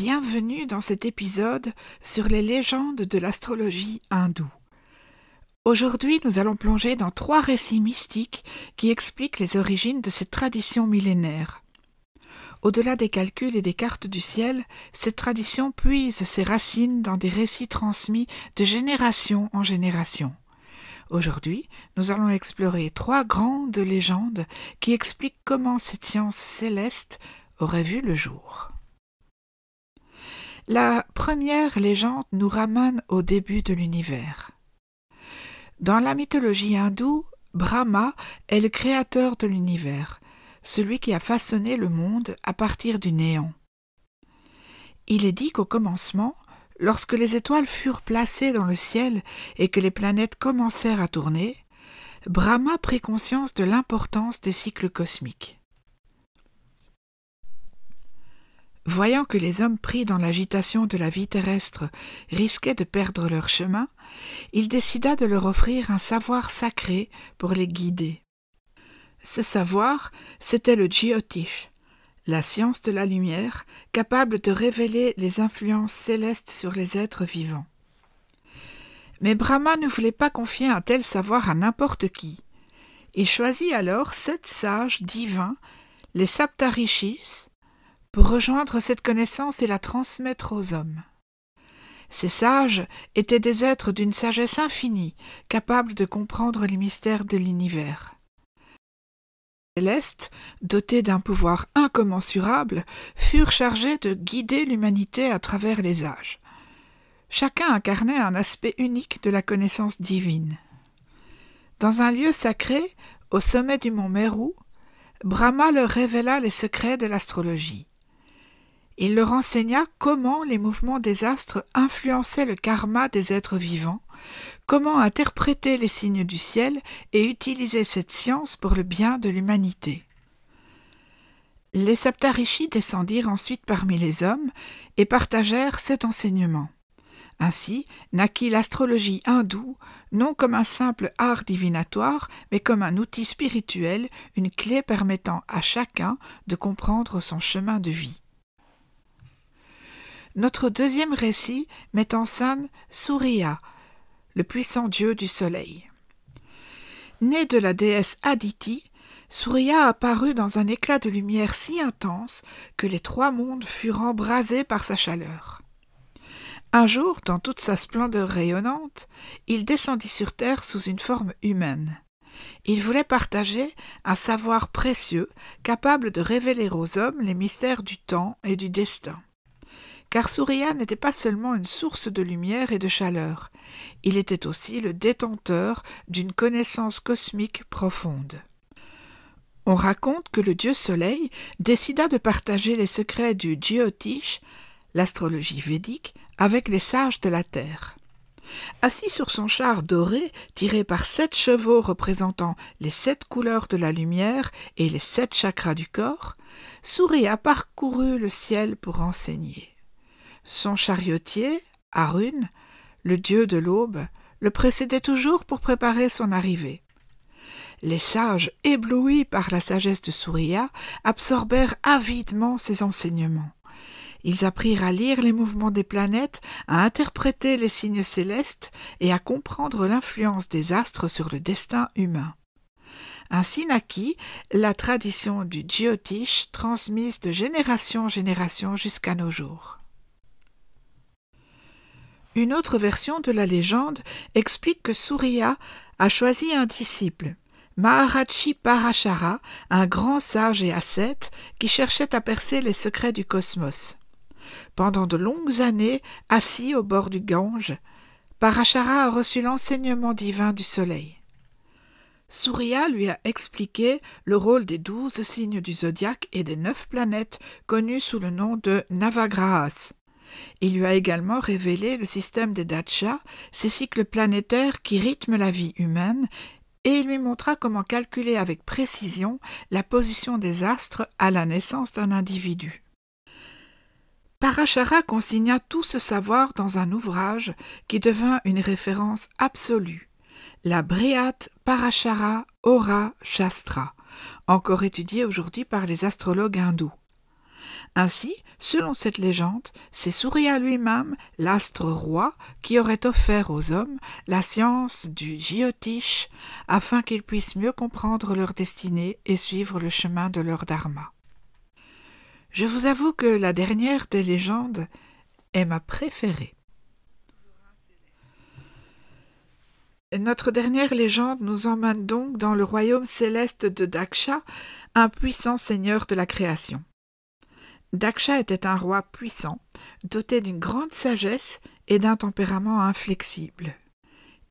Bienvenue dans cet épisode sur les légendes de l'astrologie hindoue. Aujourd'hui, nous allons plonger dans 3 récits mystiques qui expliquent les origines de cette tradition millénaire. Au-delà des calculs et des cartes du ciel, cette tradition puise ses racines dans des récits transmis de génération en génération. Aujourd'hui, nous allons explorer 3 grandes légendes qui expliquent comment cette science céleste aurait vu le jour. La première légende nous ramène au début de l'univers. Dans la mythologie hindoue, Brahma est le créateur de l'univers, celui qui a façonné le monde à partir du néant. Il est dit qu'au commencement, lorsque les étoiles furent placées dans le ciel et que les planètes commencèrent à tourner, Brahma prit conscience de l'importance des cycles cosmiques. Voyant que les hommes pris dans l'agitation de la vie terrestre risquaient de perdre leur chemin, il décida de leur offrir un savoir sacré pour les guider. Ce savoir, c'était le Jyotish, la science de la lumière, capable de révéler les influences célestes sur les êtres vivants. Mais Brahma ne voulait pas confier un tel savoir à n'importe qui. Il choisit alors 7 sages divins, les Saptarishis, pour rejoindre cette connaissance et la transmettre aux hommes. Ces sages étaient des êtres d'une sagesse infinie, capables de comprendre les mystères de l'univers. Les célestes, dotés d'un pouvoir incommensurable, furent chargés de guider l'humanité à travers les âges. Chacun incarnait un aspect unique de la connaissance divine. Dans un lieu sacré, au sommet du mont Meru, Brahma leur révéla les secrets de l'astrologie. Il leur enseigna comment les mouvements des astres influençaient le karma des êtres vivants, comment interpréter les signes du ciel et utiliser cette science pour le bien de l'humanité. Les Saptarishis descendirent ensuite parmi les hommes et partagèrent cet enseignement. Ainsi naquit l'astrologie hindoue, non comme un simple art divinatoire, mais comme un outil spirituel, une clé permettant à chacun de comprendre son chemin de vie. Notre deuxième récit met en scène Surya, le puissant dieu du soleil. Né de la déesse Aditi, Surya apparut dans un éclat de lumière si intense que les 3 mondes furent embrasés par sa chaleur. Un jour, dans toute sa splendeur rayonnante, il descendit sur terre sous une forme humaine. Il voulait partager un savoir précieux capable de révéler aux hommes les mystères du temps et du destin. Car Surya n'était pas seulement une source de lumière et de chaleur, il était aussi le détenteur d'une connaissance cosmique profonde. On raconte que le dieu soleil décida de partager les secrets du Jyotish, l'astrologie védique, avec les sages de la terre. Assis sur son char doré, tiré par 7 chevaux représentant les 7 couleurs de la lumière et les 7 chakras du corps, Surya parcourut le ciel pour enseigner. Son chariotier, Arun, le dieu de l'aube, le précédait toujours pour préparer son arrivée. Les sages, éblouis par la sagesse de Surya, absorbèrent avidement ses enseignements. Ils apprirent à lire les mouvements des planètes, à interpréter les signes célestes et à comprendre l'influence des astres sur le destin humain. Ainsi naquit la tradition du Jyotish transmise de génération en génération jusqu'à nos jours. Une autre version de la légende explique que Surya a choisi un disciple, Maharishi Parashara, un grand sage et ascète qui cherchait à percer les secrets du cosmos. Pendant de longues années, assis au bord du Gange, Parashara a reçu l'enseignement divin du soleil. Surya lui a expliqué le rôle des 12 signes du zodiaque et des 9 planètes connues sous le nom de Navagrahas. Il lui a également révélé le système des dachas, ces cycles planétaires qui rythment la vie humaine, et il lui montra comment calculer avec précision la position des astres à la naissance d'un individu. Parashara consigna tout ce savoir dans un ouvrage qui devint une référence absolue, la Brihat Parashara Hora Shastra, encore étudiée aujourd'hui par les astrologues hindous. Ainsi, selon cette légende, c'est Surya lui-même, l'astre roi, qui aurait offert aux hommes la science du Jyotish afin qu'ils puissent mieux comprendre leur destinée et suivre le chemin de leur dharma. Je vous avoue que la dernière des légendes est ma préférée. Notre dernière légende nous emmène donc dans le royaume céleste de Daksha, un puissant seigneur de la création. Daksha était un roi puissant, doté d'une grande sagesse et d'un tempérament inflexible.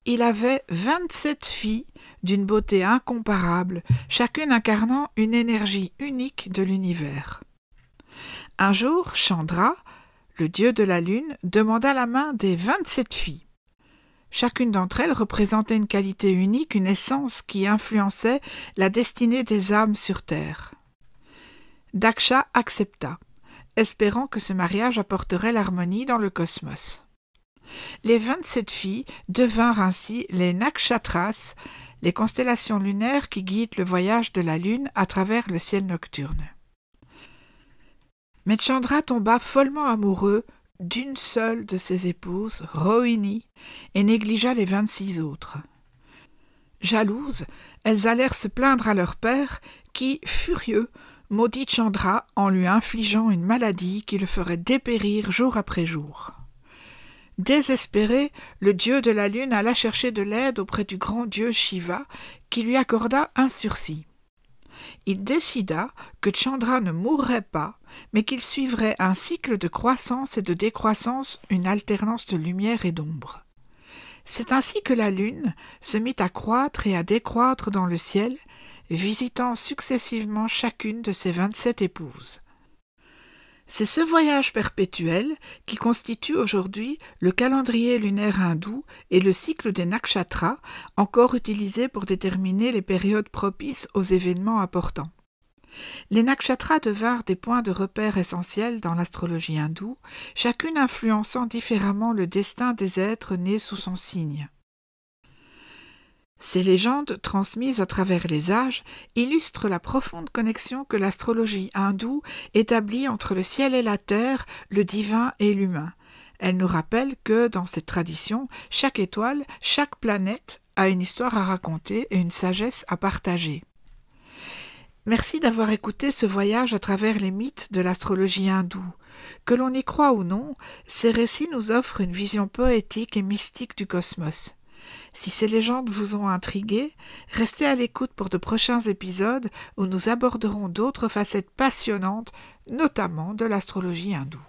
Il avait 27 filles d'une beauté incomparable, chacune incarnant une énergie unique de l'univers. Un jour, Chandra, le dieu de la lune, demanda la main des 27 filles. Chacune d'entre elles représentait une qualité unique, une essence qui influençait la destinée des âmes sur terre. Daksha accepta, espérant que ce mariage apporterait l'harmonie dans le cosmos. Les 27 filles devinrent ainsi les nakshatras, les constellations lunaires qui guident le voyage de la lune à travers le ciel nocturne. Mais Chandra tomba follement amoureux d'une seule de ses épouses, Rohini, et négligea les 26 autres. Jalouses, elles allèrent se plaindre à leur père, qui, furieux, maudit Chandra en lui infligeant une maladie qui le ferait dépérir jour après jour. Désespéré, le dieu de la lune alla chercher de l'aide auprès du grand dieu Shiva, qui lui accorda un sursis. Il décida que Chandra ne mourrait pas, mais qu'il suivrait un cycle de croissance et de décroissance, une alternance de lumière et d'ombre. C'est ainsi que la lune se mit à croître et à décroître dans le ciel, visitant successivement chacune de ses 27 épouses. C'est ce voyage perpétuel qui constitue aujourd'hui le calendrier lunaire hindou et le cycle des nakshatras, encore utilisé pour déterminer les périodes propices aux événements importants. Les nakshatras devinrent des points de repère essentiels dans l'astrologie hindoue, chacune influençant différemment le destin des êtres nés sous son signe. Ces légendes, transmises à travers les âges, illustrent la profonde connexion que l'astrologie hindoue établit entre le ciel et la terre, le divin et l'humain. Elles nous rappellent que, dans cette tradition, chaque étoile, chaque planète a une histoire à raconter et une sagesse à partager. Merci d'avoir écouté ce voyage à travers les mythes de l'astrologie hindoue. Que l'on y croit ou non, ces récits nous offrent une vision poétique et mystique du cosmos. Si ces légendes vous ont intrigué, restez à l'écoute pour de prochains épisodes où nous aborderons d'autres facettes passionnantes, notamment de l'astrologie hindoue.